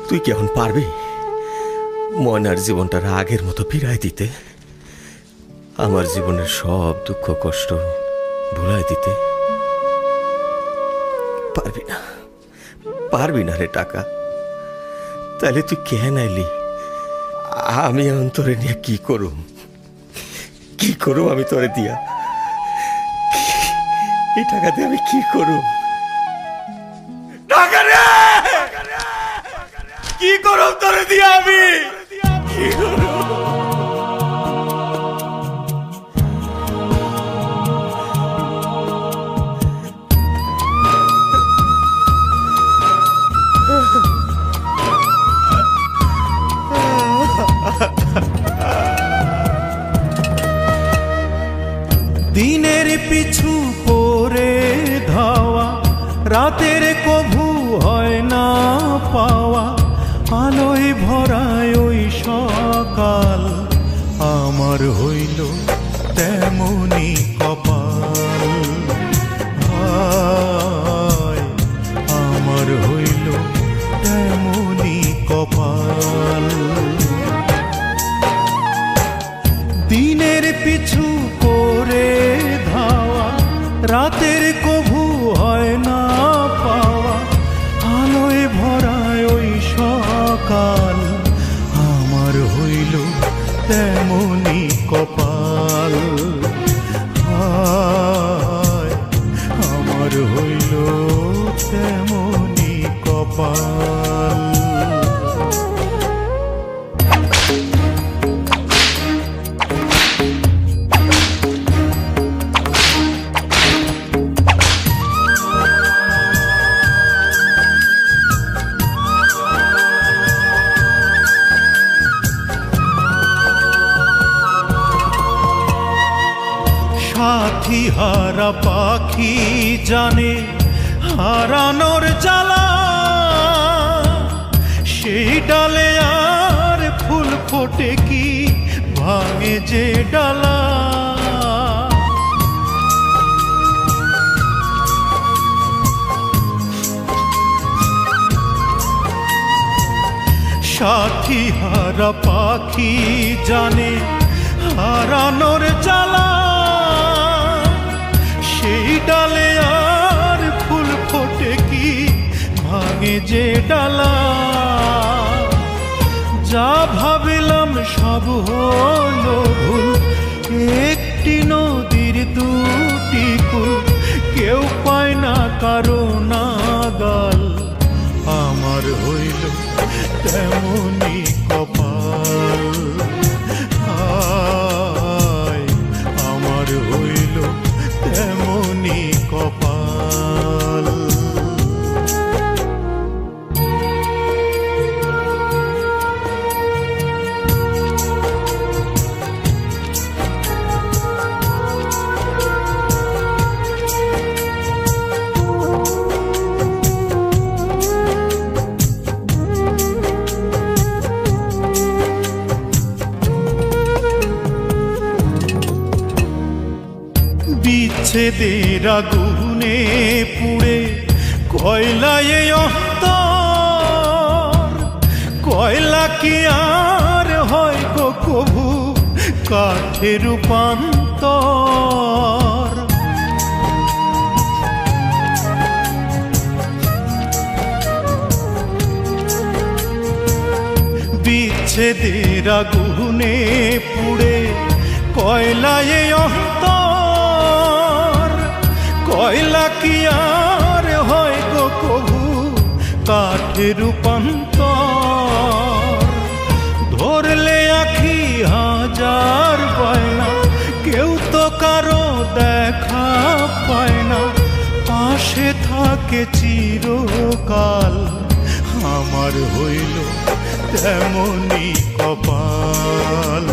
তুই কি এখন পারবি ময়নার জীবনটা আগের মতো ফিরাই দিতে, আমার জীবনের সব দুঃখ কষ্ট ভুলাই দিতে? পারবি না রে টাকা। তাহলে তুই কেন আইলি? আমি অন্তরে নিয়ে কি করুম আমি তোরে দিয়া? এই টাকা দিয়ে আমি কি করুম? টাকা রে কি করুম তোরে দিয়া? আমি কি করুম? দিনের পিছু পরে ধাওয়া, রাতের কভু হয় না পাওয়া, আলোয় ভরায় ওই সকাল, আমার হইল তেমনি কপাল। হায় আমার হইল তেমনি কপাল। দিনের পিছু করে ধাওয়া, রাতের কভু হয় না পাওয়া, আলোয় ভরায় ওই সকাল, আমার হইল তেমনি কপাল। হায় আমার হইল তেমনি কপাল। সাথী হারা পাখি জানে হারানোর জ্বালা, সেই ডালে আর ফুল ফোটে কি ভাঙে যে ডালা। সাথী হারা পাখি জানে হারানোর জ্বালা, সেই ডালে আর ফুল ফোটে কি ভাঙে যে ডালা। যা ভাবিলাম সব হলো ভুল, একটি নদীর দুটি কুল, কেউ পায় না কারো নাগাল, আমার হইল তেমনি কপাল। হায় আমার হইল তেমনি কপাল। বিচ্ছেদের আগুনে পুড়ে কয়লায় অন্তর, কয়লা কি আর হয় গো কভু কাঠে রূপান্তর। বিচ্ছেদের আগুনে পুড়ে কয়লায় অন্তর, কয়লা কি আর হয় গো কভু কাঠে রূপান্তর। ধরলে আখি হাজার বায়না, কেউ তো কারো দেখা পায় না, পাশে থাকে চিরকাল, আমার হইল তেমনি কপাল।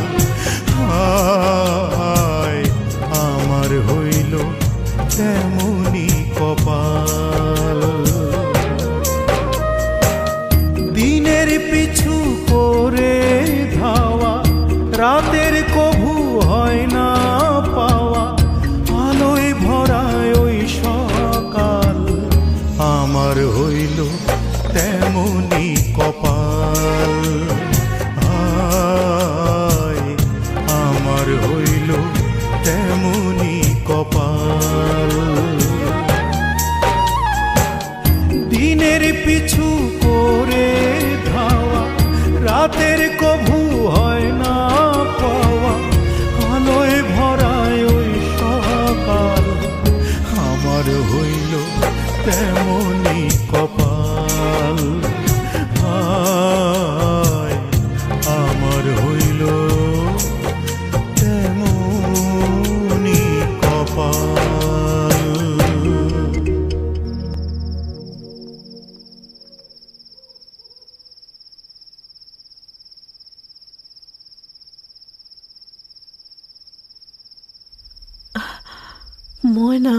হায় আমার হইল তেমনি কপাল। দিনের পিছু করে ধাওয়া, রাতের কভু হয় না পাওয়া, আলোয় ভরায় ওই সকাল, আমার হইল তেমনি তেমনি কপাল। আয় আমার হইল তেমনি কপাল। দিনের পিছু করে ধাওয়া, রাতের কভু হয় না পাওয়া, আলোয় ভরায় ওই সকাল। আমার হইল তেমনি কপাল। আয় আমার হইল তেমনি কপাল। ময়না।